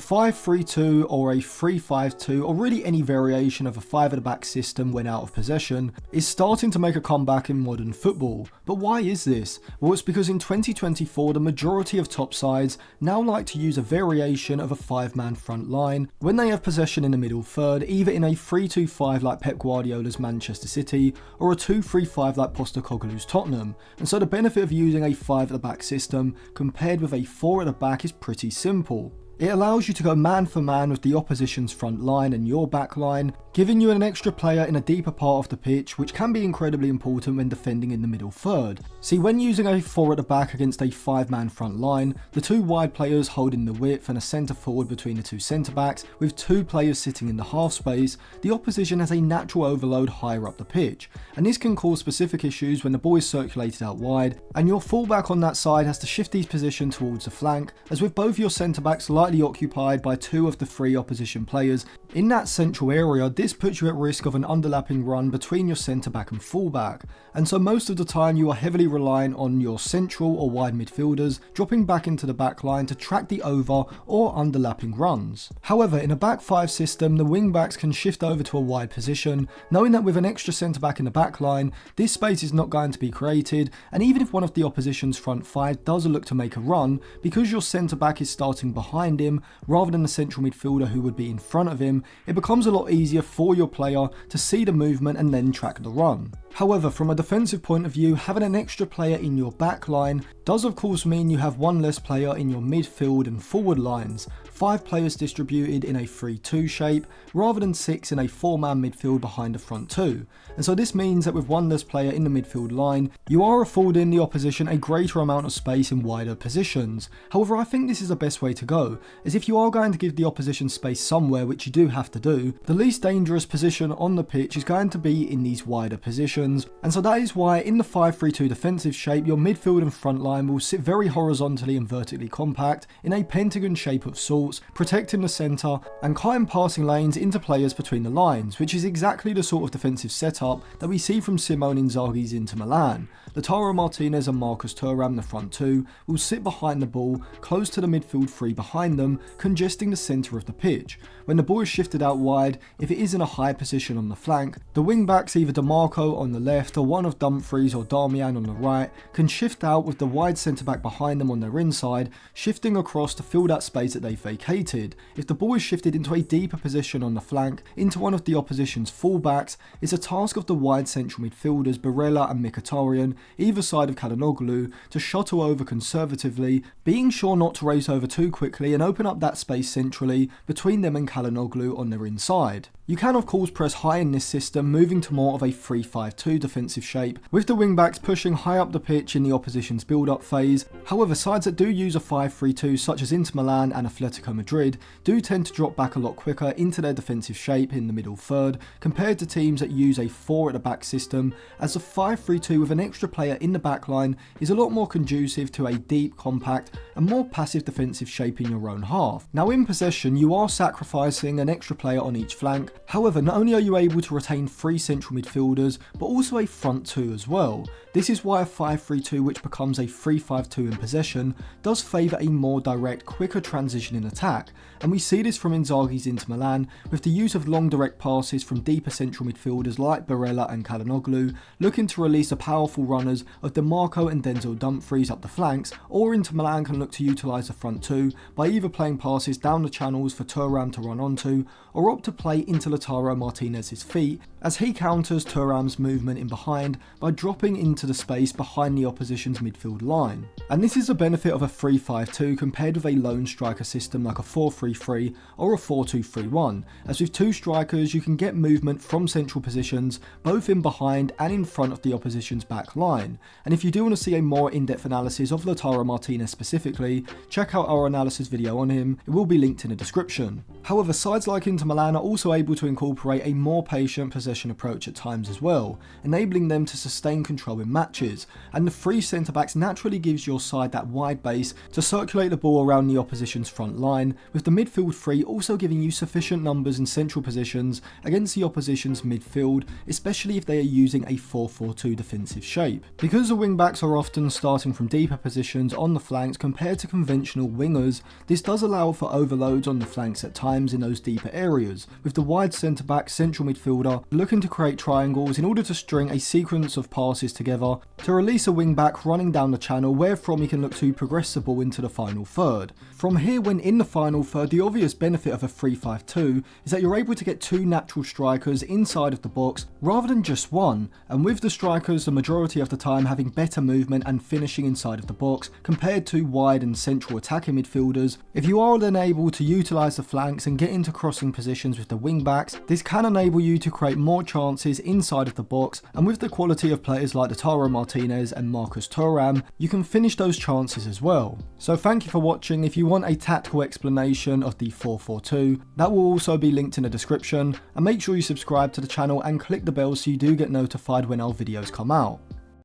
5-3-2 or a 3-5-2 or really any variation of a 5 at the back system when out of possession is starting to make a comeback in modern football. But why is this? Well, it's because in 2024 the majority of top sides now like to use a variation of a 5-man front line when they have possession in the middle third, either in a 3-2-5 like Pep Guardiola's Manchester City or a 2-3-5 like Postecoglou's Tottenham. And so the benefit of using a 5 at the back system compared with a 4 at the back is pretty simple. It allows you to go man for man with the opposition's front line and your back line, giving you an extra player in a deeper part of the pitch, which can be incredibly important when defending in the middle third. See, when using a 4 at the back against a 5-man front line, the 2 wide players holding the width and a centre forward between the 2 centre backs, with 2 players sitting in the half space, the opposition has a natural overload higher up the pitch, and this can cause specific issues when the ball is circulated out wide, and your fullback on that side has to shift his position towards the flank, as with both your centre backs lightly occupied by 2 of the 3 opposition players in that central area, this puts you at risk of an underlapping run between your centre back and fullback, and so most of the time you are heavily reliant on your central or wide midfielders dropping back into the back line to track the over or underlapping runs. However, in a back 5 system, the wing backs can shift over to a wide position, knowing that with an extra centre back in the back line, this space is not going to be created, and even if one of the opposition's front 5 does look to make a run, because your centre back is starting behind him rather than the central midfielder who would be in front of him, it becomes a lot easier for your player to see the movement and then track the run. However, from a defensive point of view, having an extra player in your back line does of course mean you have 1 less player in your midfield and forward lines, 5 players distributed in a 3-2 shape rather than 6 in a 4-man midfield behind the front 2. And so this means that with 1 less player in the midfield line, you are affording the opposition a greater amount of space in wider positions. However, I think this is the best way to go, as if you are going to give the opposition space somewhere, which you do have to do, the least dangerous position on the pitch is going to be in these wider positions, and so that is why in the 5-3-2 defensive shape, your midfield and front line will sit very horizontally and vertically compact in a pentagon shape of sorts, protecting the centre and cutting passing lanes into players between the lines, which is exactly the sort of defensive setup that we see from Simone Inzaghi's Inter Milan. Lautaro Martinez and Marcus Thuram, the front 2, will sit behind the ball, close to the midfield 3 behind them, congesting the centre of the pitch. When the ball is shifted out wide, if it is in a high position on the flank, the wing backs, either DeMarco on the left or one of Dumfries or Darmian on the right, can shift out with the wide centre back behind them on their inside, shifting across to fill that space that they've vacated. If the ball is shifted into a deeper position on the flank, into one of the opposition's fullbacks, it's a task of the wide central midfielders Barella and Mkhitaryan, either side of Calhanoglu, to shuttle over conservatively, being sure not to race over too quickly and open up that space centrally between them and Calhanoglu on their inside. You can of course press high in this system, moving to more of a 3-5-2 defensive shape, with the wingbacks pushing high up the pitch in the opposition's build-up phase. However, sides that do use a 5-3-2 such as Inter Milan and Atletico Madrid do tend to drop back a lot quicker into their defensive shape in the middle third, compared to teams that use a 4 at the back system, as the 5-3-2 with an extra player in the back line is a lot more conducive to a deep, compact and more passive defensive shape in your own half. Now in possession, you are sacrificing an extra player on each flank. However, not only are you able to retain 3 central midfielders, but also a front 2 as well. This is why a 5-3-2, which becomes a 3-5-2 in possession, does favour a more direct, quicker transition in attack, and we see this from Inzaghi's Inter Milan with the use of long direct passes from deeper central midfielders like Barella and Calhanoglu, looking to release the powerful runners of DeMarco and Denzel Dumfries up the flanks, or Inter Milan can look to utilise the front 2 by either playing passes down the channels for Thuram to run onto, or opt to play into Lautaro Martinez's feet as he counters Thuram's movement in behind by dropping into the space behind the opposition's midfield line. And this is the benefit of a 3-5-2 compared with a lone striker system like a 4-3-3 or a 4-2-3-1, as with 2 strikers you can get movement from central positions both in behind and in front of the opposition's back line. And if you do want to see a more in-depth analysis of Lautaro Martinez specifically, check out our analysis video on him, it will be linked in the description. However, sides like Inter Milan are also able able to incorporate a more patient possession approach at times as well, enabling them to sustain control in matches, and the free centre-backs naturally gives your side that wide base to circulate the ball around the opposition's front line, with the midfield three also giving you sufficient numbers in central positions against the opposition's midfield, especially if they are using a 4-4-2 defensive shape. Because the wing-backs are often starting from deeper positions on the flanks compared to conventional wingers, this does allow for overloads on the flanks at times in those deeper areas, with the wide centre-back central midfielder looking to create triangles in order to string a sequence of passes together to release a wing-back running down the channel, wherefrom he can look to progress the ball into the final third. From here, when in the final third, the obvious benefit of a 3-5-2 is that you're able to get two natural strikers inside of the box rather than just one, and with the strikers the majority of the time having better movement and finishing inside of the box compared to wide and central attacking midfielders. If you are then able to utilise the flanks and get into crossing positions with the wing backs, this can enable you to create more chances inside of the box, and with the quality of players like Lautaro Martinez and Marcus Thuram, you can finish those chances as well. So thank you for watching. If you want a tactical explanation of the 4-4-2, that will also be linked in the description, and make sure you subscribe to the channel and click the bell so you do get notified when our videos come out.